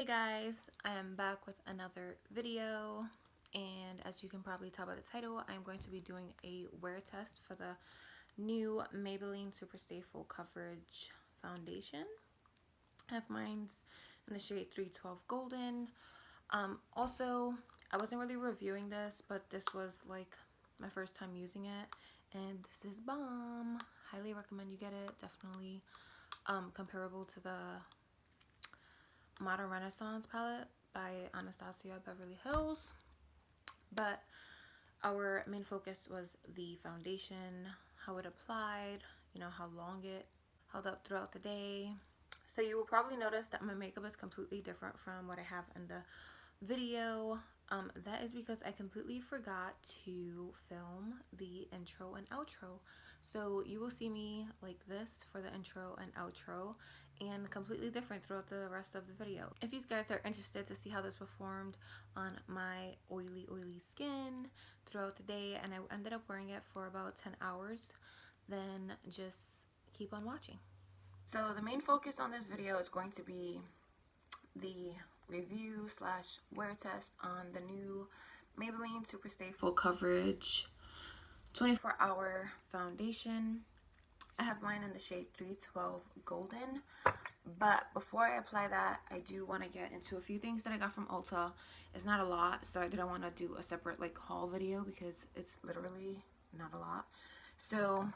Hey guys, I am back with another video, and as you can probably tell by the title, I'm going to be doing a wear test for the new Maybelline Superstay Full Coverage Foundation. I have mine's in the shade 312 Golden. Also, I wasn't really reviewing this, but this was like my first time using it, and this is bomb. Highly recommend you get it. Definitely comparable to the Modern Renaissance palette by Anastasia Beverly Hills, but our main focus was the foundation, how it applied, how long it held up throughout the day. So you will probably notice that my makeup is completely different from what I have in the video. That is because I completely forgot to film the intro and outro. So you will see me like this for the intro and outro, and completely different throughout the rest of the video. If you guys are interested to see how this performed on my oily skin throughout the day, and I ended up wearing it for about 10 hours, then just keep on watching. So the main focus on this video is going to be the review slash wear test on the new Maybelline Superstay Full Coverage 24-hour foundation. I have mine in the shade 312 Golden, but before I apply that, I do want to get into a few things that I got from Ulta. It's not a lot, so I didn't want to do a separate like haul video because it's literally not a lot. So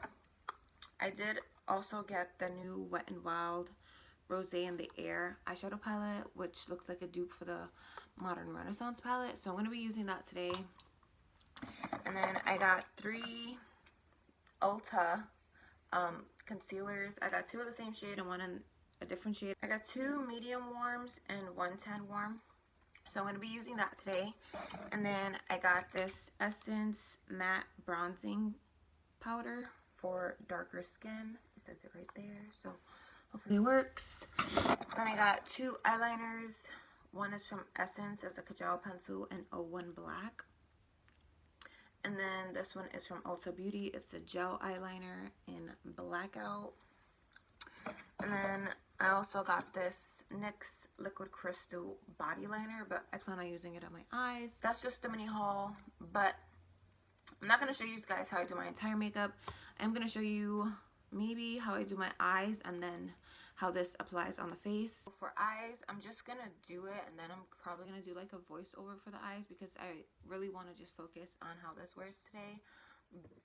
I did also get the new Wet n Wild Rosé in the Air eyeshadow palette, which looks like a dupe for the Modern Renaissance palette, so I'm going to be using that today. And then I got 3 Ulta concealers. I got 2 of the same shade and 1 in a different shade. I got 2 medium warms and 1 tan warm, so I'm going to be using that today. And then I got this Essence Matte Bronzing Powder for darker skin. It says it right there, so hopefully it works. Then I got 2 eyeliners. One is from Essence as a Kajal pencil in 01 Black. And then this one is from Ulta Beauty. It's a gel eyeliner in Blackout. And then I also got this NYX Liquid Crystal Body Liner, but I plan on using it on my eyes. That's just the mini haul, but I'm not going to show you guys how I do my entire makeup. I'm going to show you maybe how I do my eyes and then how this applies on the face. For eyes, I'm just gonna do it, and then I'm probably gonna do like a voiceover for the eyes because I really want to just focus on how this wears today.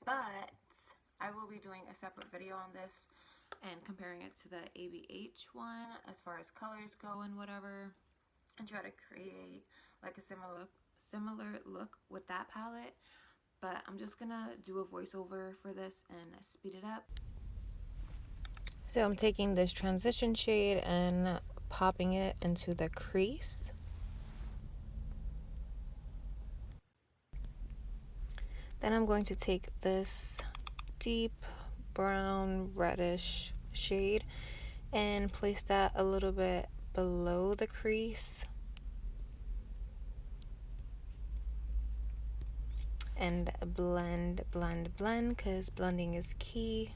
But I will be doing a separate video on this and comparing it to the ABH one as far as colors go and whatever, and try to create like a similar look with that palette. But I'm just gonna do a voiceover for this and speed it up. So I'm taking this transition shade and popping it into the crease. Then I'm going to take this deep brown reddish shade and place that a little bit below the crease. And blend, because blending is key.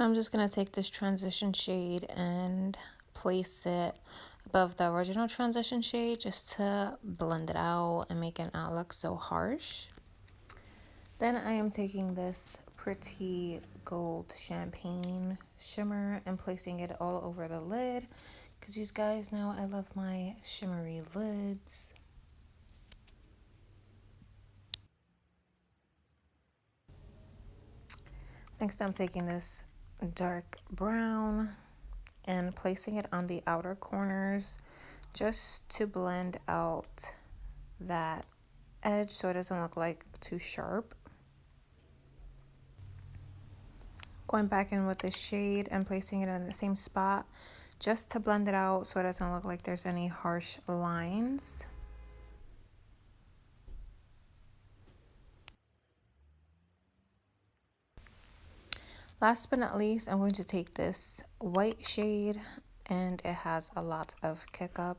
I'm just going to take this transition shade and place it above the original transition shade just to blend it out and make it not look so harsh. Then I am taking this Pretty Gold Champagne shimmer and placing it all over the lid because you guys know I love my shimmery lids. Next I'm taking this dark brown and placing it on the outer corners just to blend out that edge so it doesn't look like too sharp. Going back in with this shade and placing it in the same spot just to blend it out so it doesn't look like there's any harsh lines. Last but not least, I'm going to take this white shade, and it has a lot of kick up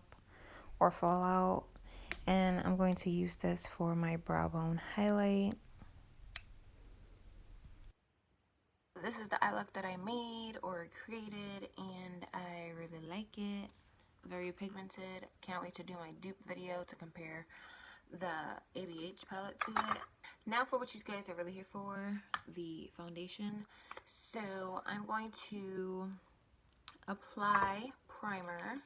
or fallout, and I'm going to use this for my brow bone highlight. This is the eye look that I made or created, and I really like it. very pigmented. Can't wait to do my dupe video to compare the ABH palette to it. Now for what you guys are really here for, the foundation. So I'm going to apply primer,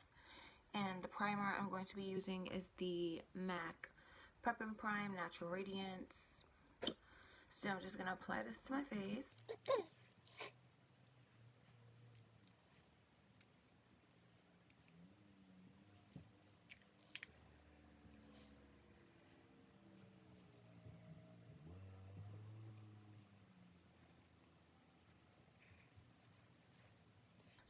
and the primer I'm going to be using is the MAC Prep and Prime Natural Radiance. So I'm just going to apply this to my face.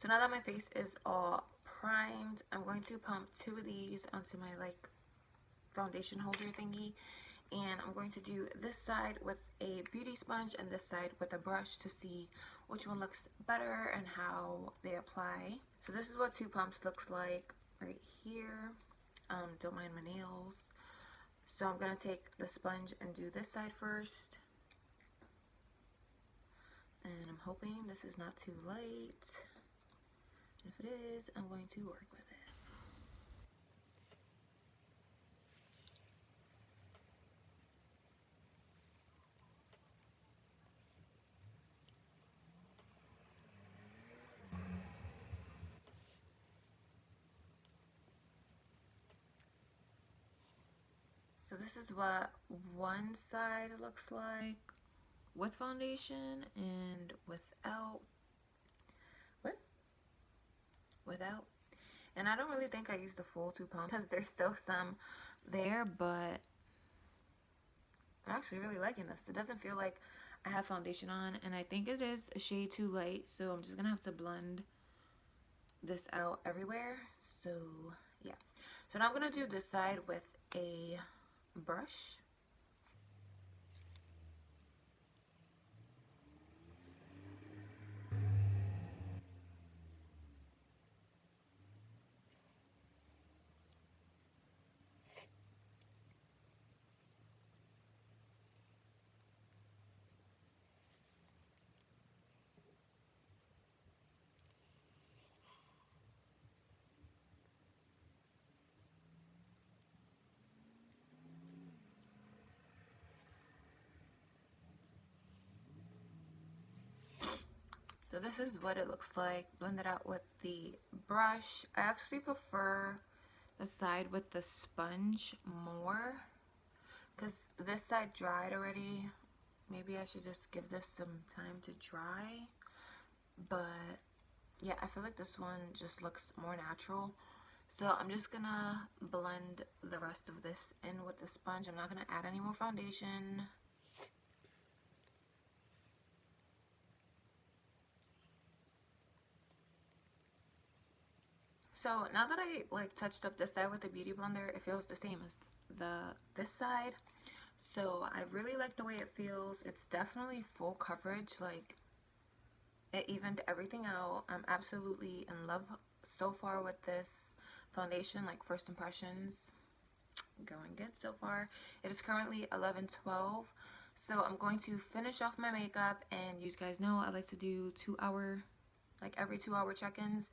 So now that my face is all primed, I'm going to pump 2 of these onto my like foundation holder thingy, and I'm going to do this side with a beauty sponge and this side with a brush to see which one looks better and how they apply. So this is what 2 pumps looks like right here. Don't mind my nails. So I'm gonna take the sponge and do this side first, and I'm hoping this is not too light. If it is, I'm going to work with it. So this is what one side looks like with foundation and without. Without. And I don't really think I used the full 2 pumps because there's still some there, but I'm actually really liking this. It doesn't feel like I have foundation on, and I think it is a shade too light, so I'm just gonna have to blend this out everywhere. So yeah, so now I'm gonna do this side with a brush. So this is what it looks like blended out with the brush. I actually prefer the side with the sponge more because this side dried already. Maybe I should just give this some time to dry, but yeah, I feel like this one just looks more natural. So I'm just gonna blend the rest of this in with the sponge. I'm not gonna add any more foundation. So now that I like touched up this side with the beauty blender, it feels the same as this side. So I really like the way it feels. It's definitely full coverage. Like, it evened everything out. I'm absolutely in love so far with this foundation. Like, first impressions, going good so far. It is currently 11:12. So I'm going to finish off my makeup, and you guys know I like to do 2-hour, like every 2-hour check-ins.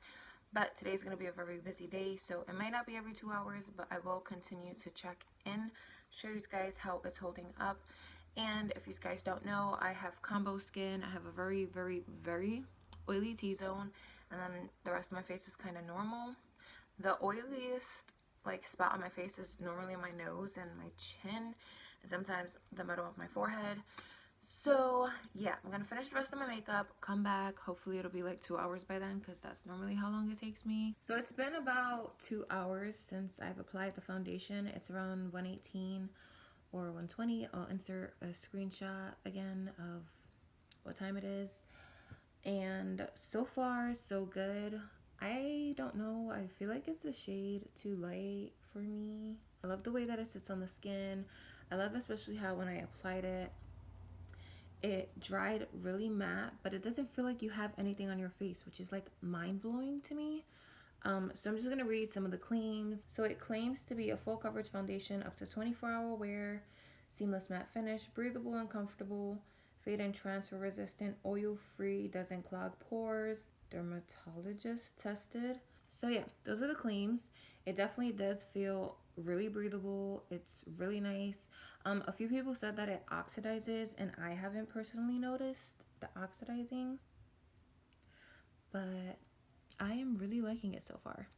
But today's going to be a very busy day, so it might not be every 2 hours, but I will continue to check in, show you guys how it's holding up. And if you guys don't know, I have combo skin. I have a very, very, very oily T-zone, and then the rest of my face is kind of normal. The oiliest like spot on my face is normally my nose and my chin, and sometimes the middle of my forehead. So yeah, I'm gonna finish the rest of my makeup, come back. Hopefully it'll be like 2 hours by then, because that's normally how long it takes me. So it's been about 2 hours since I've applied the foundation. It's around 1:18 or 1:20. I'll insert a screenshot again of what time it is. And so far so good. I don't know, I feel like it's a shade too light for me. I love the way that it sits on the skin. I love especially how when I applied it, it dried really matte, but it doesn't feel like you have anything on your face, which is like mind-blowing to me. So I'm just gonna read some of the claims. So it claims to be a full coverage foundation up to 24-hour wear, seamless matte finish, breathable and comfortable, fade and transfer resistant, oil free, doesn't clog pores, dermatologist tested. So yeah, those are the claims. It definitely does feel really breathable. It's really nice. A few people said that it oxidizes, and I haven't personally noticed the oxidizing, but I am really liking it so far.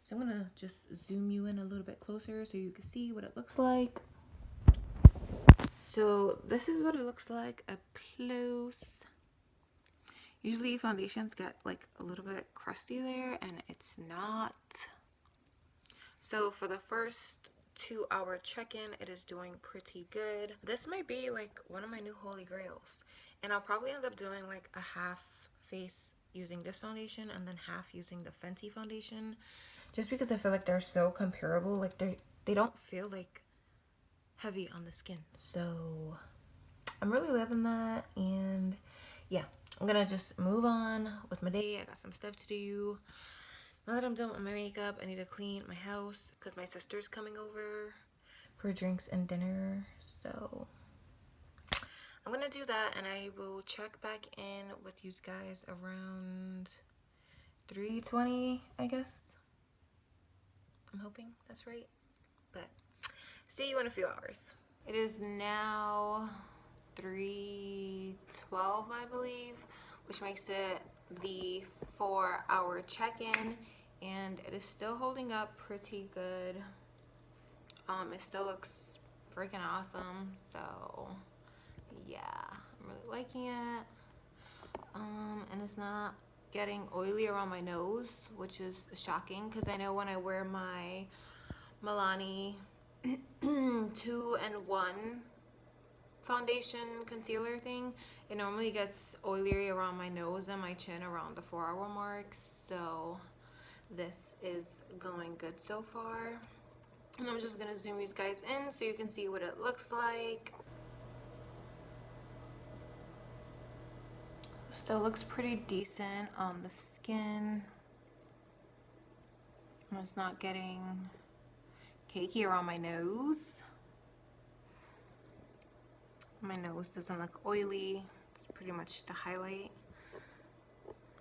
So I'm gonna just zoom you in a little bit closer so you can see what it looks like. So this is what it looks like up close. Usually foundations get like a little bit crusty there, and it's not. So for the first 2-hour check-in, it is doing pretty good. This might be like one of my new holy grails, and I'll probably end up doing like a half face using this foundation and then half using the Fenty foundation, just because I feel like they're so comparable. Like they don't feel like heavy on the skin. So I'm really loving that. And yeah, I'm gonna just move on with my day. I got some stuff to do. Now that I'm done with my makeup, I need to clean my house because my sister's coming over for drinks and dinner. So I'm gonna do that, and I will check back in with you guys around 3:20, I guess. I'm hoping that's right. But see you in a few hours. It is now 3:12, I believe, which makes it the 4-hour check-in, and it is still holding up pretty good. It still looks freaking awesome. So yeah, I'm really liking it. And it's not getting oily around my nose, which is shocking because I know when I wear my Milani 2-in-1 foundation concealer thing, it normally gets oilier around my nose and my chin around the 4-hour mark. So this is going good so far, and I'm just gonna zoom you guys in so you can see what it looks like. Still looks pretty decent on the skin. It's not getting cakey around my nose. My nose doesn't look oily. It's pretty much the highlight.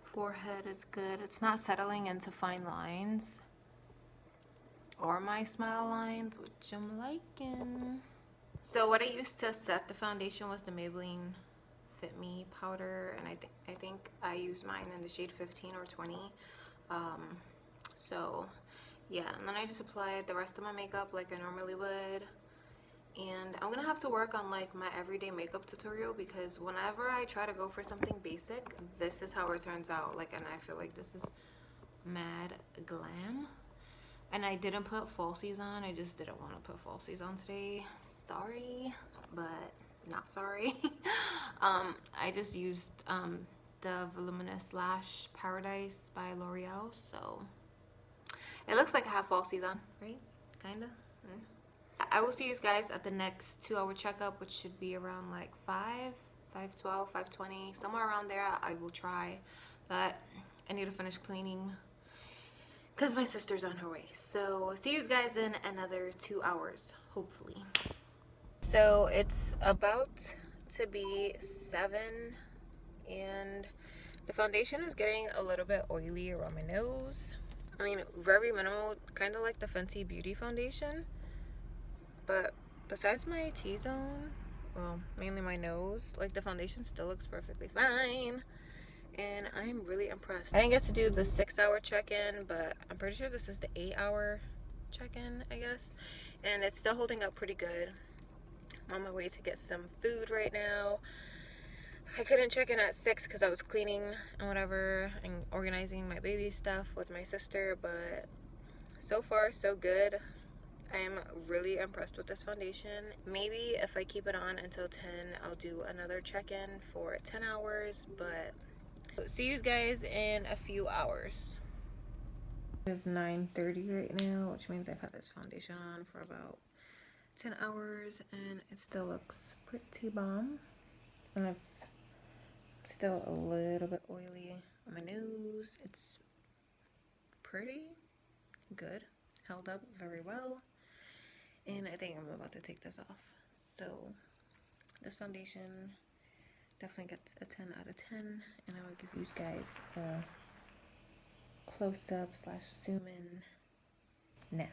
Forehead is good. It's not settling into fine lines or my smile lines, which I'm liking. So what I used to set the foundation was the Maybelline Fit Me powder, and I think I used mine in the shade 15 or 20. So yeah, and then I just applied the rest of my makeup like I normally would. And I'm gonna have to work on like my everyday makeup tutorial, because whenever I try to go for something basic, this is how it turns out. Like, and I feel like this is mad glam. And I didn't put falsies on. I just didn't want to put falsies on today. Sorry, but not sorry. I just used the Voluminous Lash Paradise by L'Oreal. So it looks like I have falsies on, right? Kinda. I will see you guys at the next 2-hour checkup, which should be around like 5:12, 5:20, somewhere around there. I will try, but I need to finish cleaning because my sister's on her way. So see you guys in another 2 hours, hopefully. So it's about to be 7, and the foundation is getting a little bit oily around my nose. I mean, very minimal, kind of like the Fenty Beauty foundation. But besides my T-zone, well, mainly my nose, like the foundation still looks perfectly fine. And I'm really impressed. I didn't get to do the 6-hour check-in, but I'm pretty sure this is the 8-hour check-in, I guess. And it's still holding up pretty good. I'm on my way to get some food right now. I couldn't check in at 6 because I was cleaning and whatever and organizing my baby stuff with my sister, but so far so good. I'm really impressed with this foundation. Maybe if I keep it on until 10, I'll do another check-in for 10 hours, but see you guys in a few hours. It's 9:30 right now, which means I've had this foundation on for about 10 hours, and it still looks pretty bomb. And it's still a little bit oily on my nose. It's pretty good, held up very well. And I think I'm about to take this off. So this foundation definitely gets a 10 out of 10. And I will give you guys close up slash zoom in now.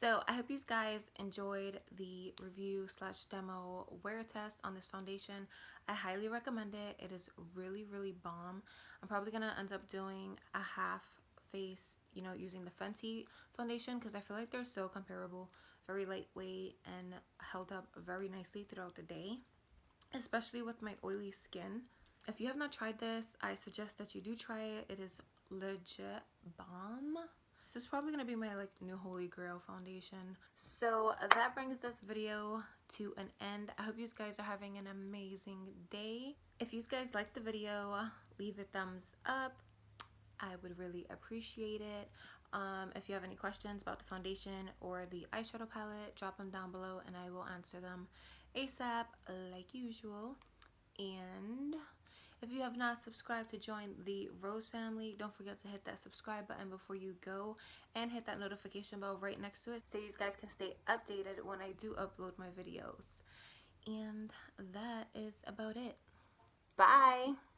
So I hope you guys enjoyed the review slash demo wear test on this foundation. I highly recommend it. It is really, really bomb. I'm probably gonna end up doing a half face, you know, using the Fenty foundation because I feel like they're so comparable, very lightweight and held up very nicely throughout the day, especially with my oily skin. If you have not tried this, I suggest that you do try it. It is legit bomb. This is probably going to be my like new holy grail foundation. So that brings this video to an end. I hope you guys are having an amazing day. If you guys like the video, leave a thumbs up. I would really appreciate it. If you have any questions about the foundation or the eyeshadow palette, drop them down below and I will answer them ASAP like usual. And if you have not subscribed to join the Rose family, don't forget to hit that subscribe button before you go and hit that notification bell right next to it so you guys can stay updated when I do upload my videos. And that is about it. Bye!